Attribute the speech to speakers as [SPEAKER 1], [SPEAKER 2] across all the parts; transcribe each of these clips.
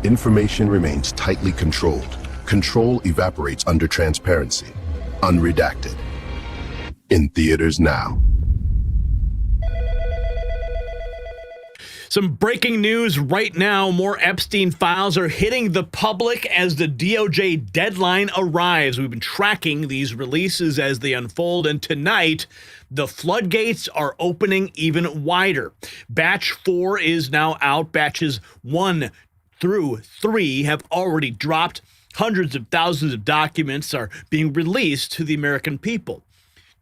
[SPEAKER 1] Information remains tightly controlled. Control evaporates under transparency. Unredacted. In theaters now.
[SPEAKER 2] Some breaking news right now. More Epstein files are hitting the public as the DOJ deadline arrives. We've been tracking these releases as they unfold, and tonight, the floodgates are opening even wider. Batch 4 is now out. Batches 1 through 3 have already dropped. Hundreds of thousands of documents are being released to the American people.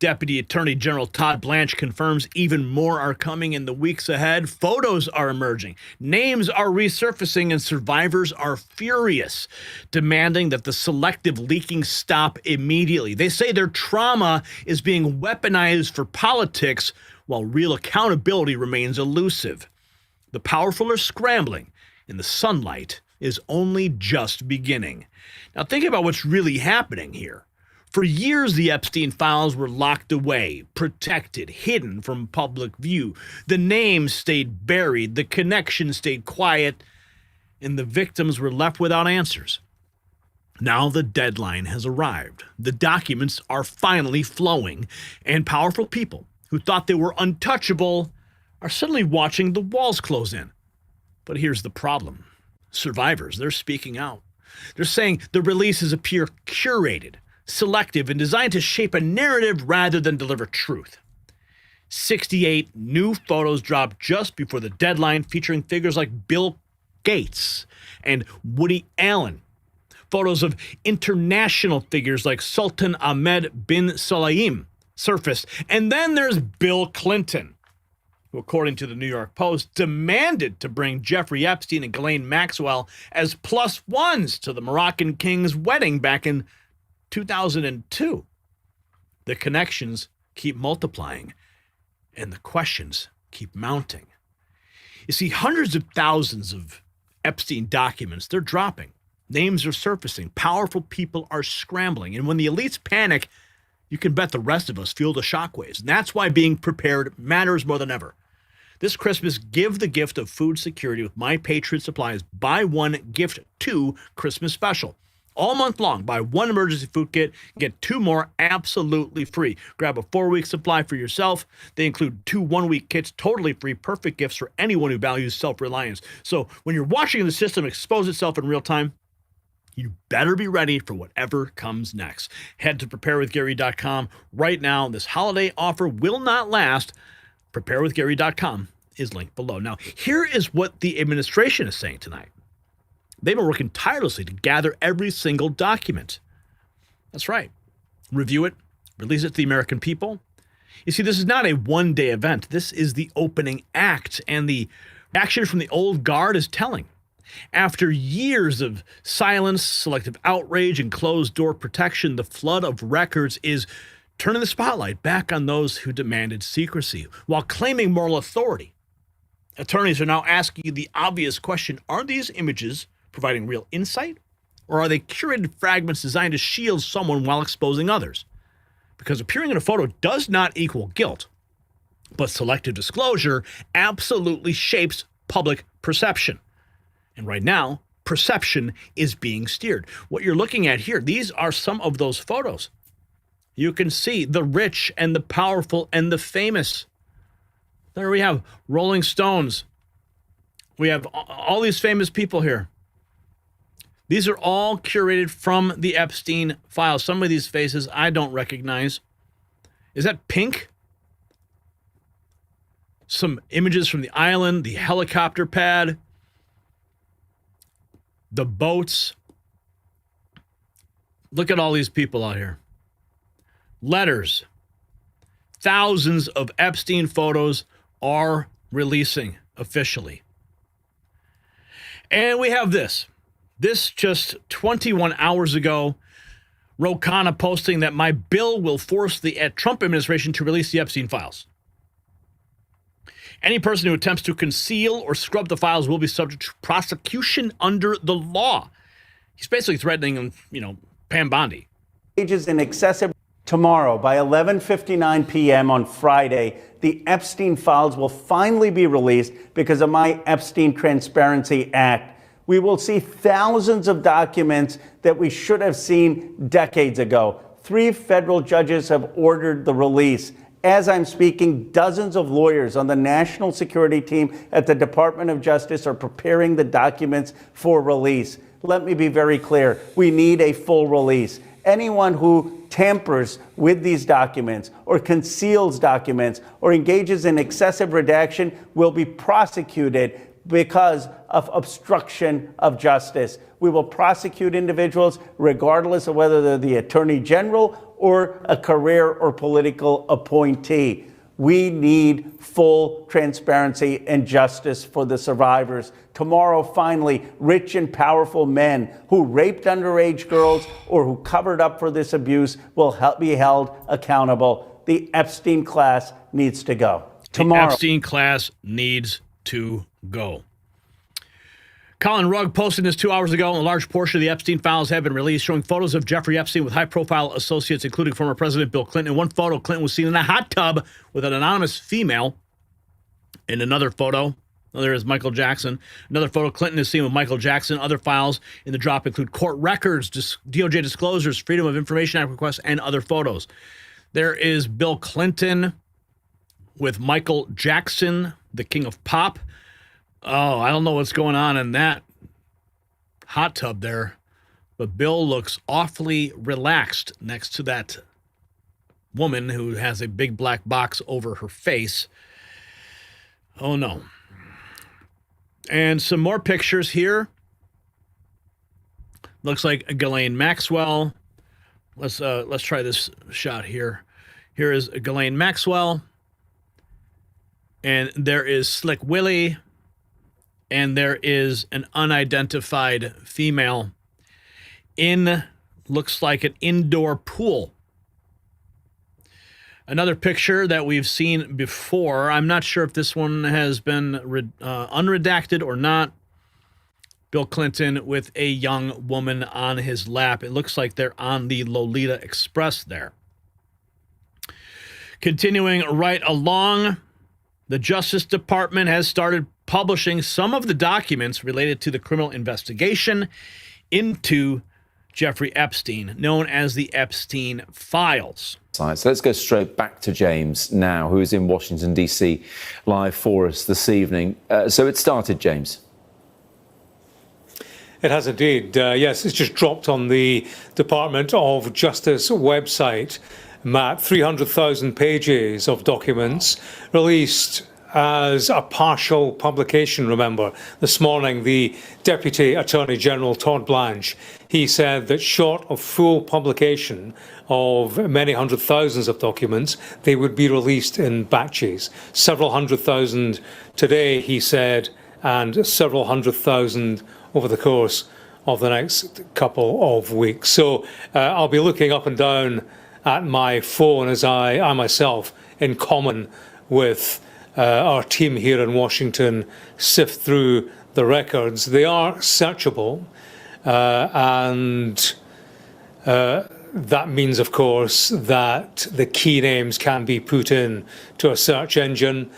[SPEAKER 2] Deputy Attorney General Todd Blanche confirms even more are coming in the weeks ahead. Photos are emerging. Names are resurfacing, and survivors are furious, demanding that the selective leaking stop immediately. They say their trauma is being weaponized for politics, while real accountability remains elusive. The powerful are scrambling, and the sunlight is only just beginning. Now think about what's really happening here. For years, the Epstein files were locked away, protected, hidden from public view. The names stayed buried, the connections stayed quiet, and the victims were left without answers. Now the deadline has arrived. The documents are finally flowing, and powerful people who thought they were untouchable are suddenly watching the walls close in. But here's the problem. Survivors, they're speaking out. They're saying the releases appear curated, selective, and designed to shape a narrative rather than deliver truth. 68 new photos dropped just before the deadline, featuring figures like Bill Gates and Woody Allen. Photos of international figures like Sultan Ahmed bin Sulayem surfaced. And then there's Bill Clinton, who, according to the New York Post, demanded to bring Jeffrey Epstein and Ghislaine Maxwell as plus ones to the Moroccan King's wedding back in 2002. The connections keep multiplying, and the questions keep mounting. You see, hundreds of thousands of Epstein documents, they're dropping. Names are surfacing. Powerful people are scrambling. And when the elites panic, you can bet the rest of us feel the shockwaves. And that's why being prepared matters more than ever. This Christmas, give the gift of food security with My Patriot Supply's Buy One, Gift Two Christmas Special. All month long, buy one emergency food kit, get 2 more absolutely free. Grab a 4-week supply for yourself. They include 2 one-week kits, totally free, perfect gifts for anyone who values self-reliance. So when you're watching the system expose itself in real time, you better be ready for whatever comes next. Head to preparewithgary.com right now. This holiday offer will not last. Preparewithgary.com is linked below. Now, here is what the administration is saying tonight. They've been working tirelessly to gather every single document. That's right. Review it, release it to the American people. You see, this is not a one-day event. This is the opening act, and the action from the old guard is telling. After years of silence, selective outrage, and closed-door protection, the flood of records is turning the spotlight back on those who demanded secrecy while claiming moral authority. Attorneys are now asking the obvious question, are these images providing real insight, or are they curated fragments designed to shield someone while exposing others? Because appearing in a photo does not equal guilt, but selective disclosure absolutely shapes public perception. And right now, perception is being steered. What you're looking at here, these are some of those photos. You can see the rich and the powerful and the famous. There we have Rolling Stones. We have all these famous people here. These are all curated from the Epstein files. Some of these faces I don't recognize. Is that Pink? Some images from the island, the helicopter pad, the boats. Look at all these people out here. Letters. Thousands of Epstein photos are releasing officially. And we have this. This just 21 hours ago, Ro Khanna posting that my bill will force the Trump administration to release the Epstein files. Any person who attempts to conceal or scrub the files will be subject to prosecution under the law. He's basically threatening him, Pam Bondi.
[SPEAKER 3] Pages in excessive. Tomorrow, by 11:59 p.m. on Friday, the Epstein files will finally be released because of my Epstein Transparency Act. We will see thousands of documents that we should have seen decades ago. 3 federal judges have ordered the release. As I'm speaking, dozens of lawyers on the national security team at the Department of Justice are preparing the documents for release. Let me be very clear. We need a full release. Anyone who tampers with these documents or conceals documents or engages in excessive redaction will be prosecuted because of obstruction of justice. We will prosecute individuals regardless of whether they're the Attorney General or a career or political appointee. We need full transparency and justice for the survivors. Tomorrow, finally, rich and powerful men who raped underage girls or who covered up for this abuse will be held accountable. The Epstein class needs to go. Tomorrow.
[SPEAKER 2] The Epstein class needs to go. Colin Rugg posted this 2 hours ago. A large portion of the Epstein files have been released, showing photos of Jeffrey Epstein with high-profile associates, including former President Bill Clinton. In one photo, Clinton was seen in a hot tub with an anonymous female. In another photo, there is Michael Jackson. Another photo, Clinton is seen with Michael Jackson. Other files in the drop include court records, DOJ disclosures, Freedom of Information Act requests, and other photos. There is Bill Clinton with Michael Jackson, the king of pop. Oh, I don't know what's going on in that hot tub there, but Bill looks awfully relaxed next to that woman who has a big black box over her face. Oh, no. And some more pictures here. Looks like Ghislaine Maxwell. Let's try this shot here. Here is Ghislaine Maxwell. And there is Slick Willie. And there is an unidentified female in, looks like an indoor pool. Another picture that we've seen before. I'm not sure if this one has been unredacted or not. Bill Clinton with a young woman on his lap. It looks like they're on the Lolita Express there. Continuing right along, the Justice Department has started publishing some of the documents related to the criminal investigation into Jeffrey Epstein, known as the Epstein Files.
[SPEAKER 4] So let's go straight back to James now, who is in Washington, D.C., live for us this evening. So it started, James.
[SPEAKER 5] It has indeed. Yes, it's just dropped on the Department of Justice website. Matt, 300,000 pages of documents released as a partial publication, remember. This morning, the Deputy Attorney General, Todd Blanche, he said that short of full publication of many hundred thousands of documents, they would be released in batches. Several hundred thousand today, he said, and several hundred thousand over the course of the next couple of weeks. So I'll be looking up and down at my phone as I myself, in common with our team here in Washington, sift through the records. They are searchable, and that means, of course, that the key names can be put in to a search engine,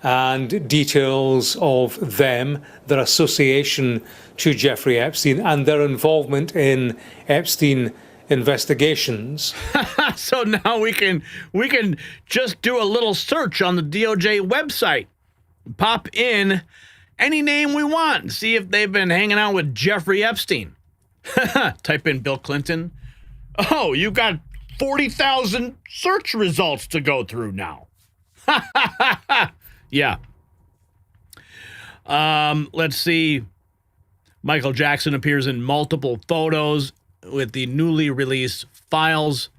[SPEAKER 5] and details of them, their association to Jeffrey Epstein, and their involvement in Epstein investigations.
[SPEAKER 2] So now we can just do a little search on the DOJ website, pop in any name we want, and see if they've been hanging out with Jeffrey Epstein. Type in Bill Clinton. Oh, you got 40,000 search results to go through now. Yeah. Let's see. Michael Jackson appears in multiple photos with the newly released files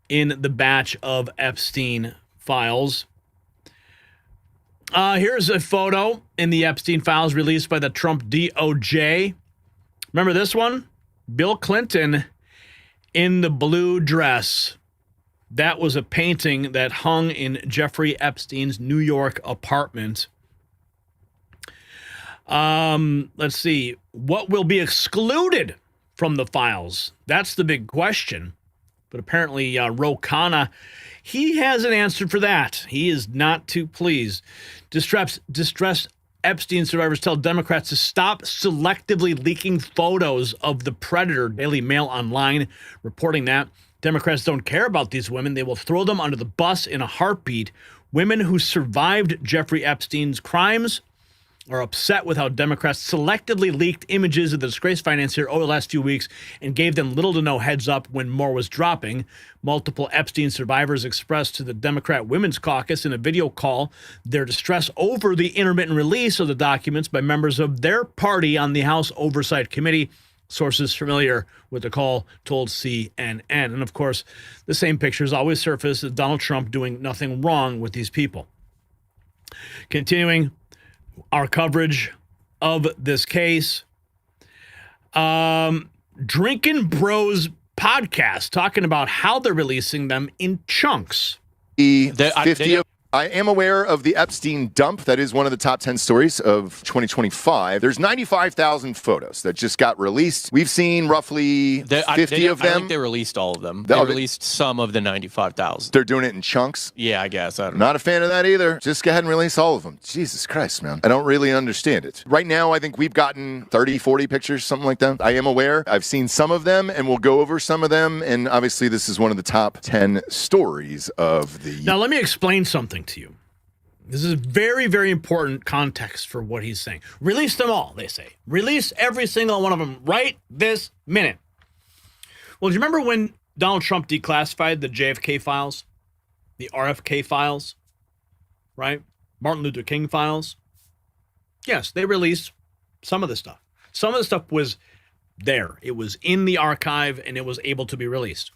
[SPEAKER 2] in the batch of Epstein files. Here's a photo in the Epstein files released by the Trump DOJ. Remember this one? Bill Clinton in the blue dress. That was a painting that hung in Jeffrey Epstein's New York apartment. Let's see. What will be excluded from the files? That's the big question. But apparently, Ro Khanna, he has an answer for that. He is not too pleased. Distressed Epstein survivors tell Democrats to stop selectively leaking photos of the predator. Daily Mail Online reporting that Democrats don't care about these women. They will throw them under the bus in a heartbeat. Women who survived Jeffrey Epstein's crimes are upset with how Democrats selectively leaked images of the disgraced financier over the last few weeks and gave them little to no heads up when more was dropping. Multiple Epstein survivors expressed to the Democrat Women's Caucus in a video call their distress over the intermittent release of the documents by members of their party on the House Oversight Committee. Sources familiar with the call told CNN. And of course, the same pictures always surface of Donald Trump doing nothing wrong with these people. Continuing our coverage of this case, Drinkin' Bros podcast talking about how they're releasing them in chunks.
[SPEAKER 6] I am aware of the Epstein dump. That is one of the top 10 stories of 2025. There's 95,000 photos that just got released. We've seen roughly 50 of them.
[SPEAKER 7] I think they released all of them. They released some of the 95,000.
[SPEAKER 6] They're doing it in chunks?
[SPEAKER 7] Yeah, I guess. I don't know.
[SPEAKER 6] Not a fan of that either. Just go ahead and release all of them. Jesus Christ, man. I don't really understand it. Right now, I think we've gotten 30, 40 pictures, something like that. I am aware. I've seen some of them, and we'll go over some of them. And obviously, this is one of the top 10 stories of the...
[SPEAKER 2] Now, let me explain something to you. This is very, very important context for what he's saying. Release them all, they say. Release every single one of them right this minute. Well, do you remember when Donald Trump declassified the JFK files, the RFK files, right? Martin Luther King files? Yes, they released some of the stuff. Some of the stuff was there. It was in the archive, and it was able to be released.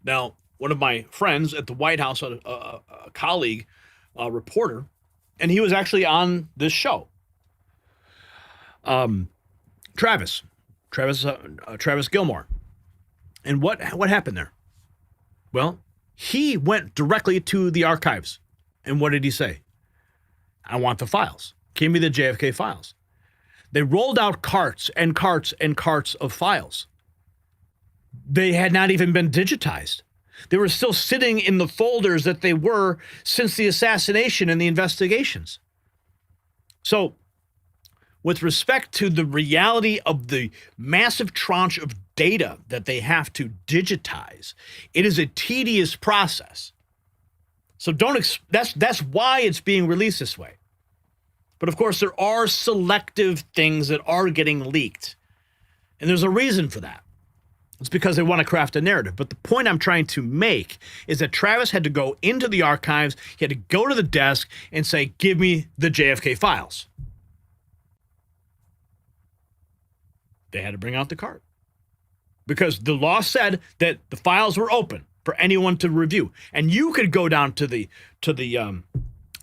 [SPEAKER 2] Now, one of my friends at the White House, a colleague, a reporter, and he was actually on this show. Travis Gilmore. And what happened there? Well, he went directly to the archives. And what did he say? I want the files. Give me the JFK files. They rolled out carts and carts and carts of files. They had not even been digitized. They were still sitting in the folders that they were since the assassination and the investigations. So, with respect to the reality of the massive tranche of data that they have to digitize, it is a tedious process. So that's why it's being released this way. But of course, there are selective things that are getting leaked. And there's a reason for that. It's because they want to craft a narrative. But the point I'm trying to make is that Travis had to go into the archives, he had to go to the desk and say, give me the JFK files. They had to bring out the cart. Because the law said that the files were open for anyone to review. And you could go down to the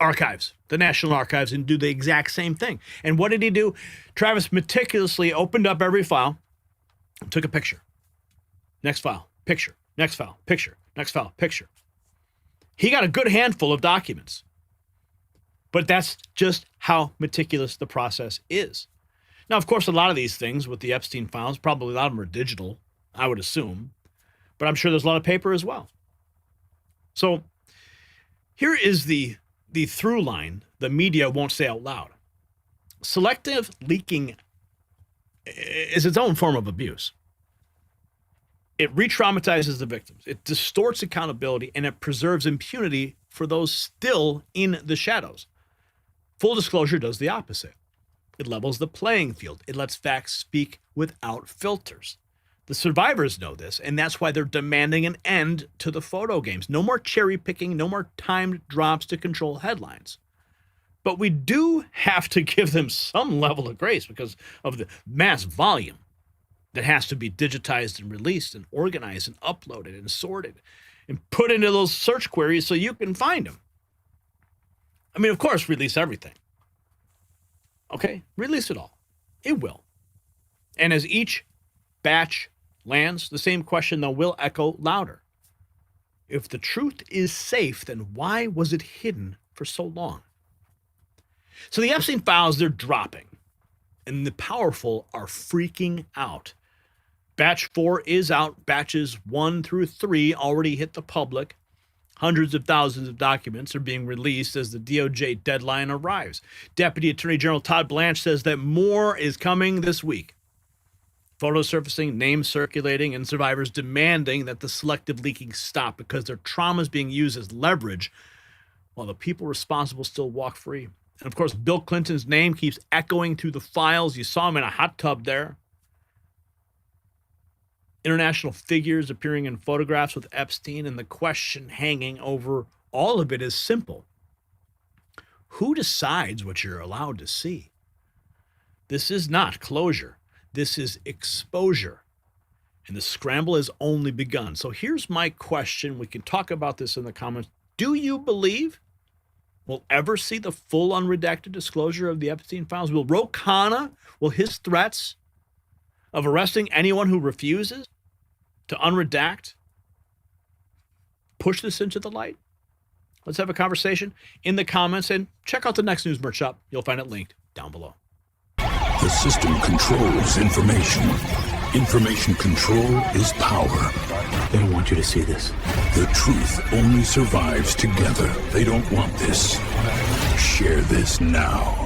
[SPEAKER 2] archives, the National Archives, and do the exact same thing. And what did he do? Travis meticulously opened up every file, took a picture. Next file, picture. Next file, picture. Next file, picture. He got a good handful of documents. But that's just how meticulous the process is. Now, of course, a lot of these things with the Epstein files, probably a lot of them are digital, I would assume. But I'm sure there's a lot of paper as well. So here is the through line the media won't say out loud. Selective leaking is its own form of abuse. It re-traumatizes the victims. It distorts accountability, and it preserves impunity for those still in the shadows. Full disclosure does the opposite. It levels the playing field. It lets facts speak without filters. The survivors know this, and that's why they're demanding an end to the photo games. No more cherry picking, no more timed drops to control headlines. But we do have to give them some level of grace because of the mass volume that has to be digitized and released and organized and uploaded and sorted and put into those search queries so you can find them. I mean, of course, release everything. Okay, release it all. It will. And as each batch lands, the same question, though, will echo louder. If the truth is safe, then why was it hidden for so long? So the Epstein files, they're dropping. And the powerful are freaking out. Batch 4 is out. Batches 1 through 3 already hit the public. Hundreds of thousands of documents are being released as the DOJ deadline arrives. Deputy Attorney General Todd Blanche says that more is coming this week. Photos surfacing, names circulating, and survivors demanding that the selective leaking stop because their trauma is being used as leverage while the people responsible still walk free. And of course, Bill Clinton's name keeps echoing through the files. You saw him in a hot tub there. International figures appearing in photographs with Epstein, and the question hanging over all of it is simple. Who decides what you're allowed to see? This is not closure. This is exposure. And the scramble has only begun. So here's my question. We can talk about this in the comments. Do you believe we'll ever see the full unredacted disclosure of the Epstein files? Will Ro Khanna, will his threats of arresting anyone who refuses to unredact push this into the light? Let's have a conversation in the comments and check out the next News Merch Shop. You'll find it linked down below.
[SPEAKER 8] The system controls information. Information control is power.
[SPEAKER 9] They don't want you to see this.
[SPEAKER 8] The truth only survives together. They don't want this. Share this now.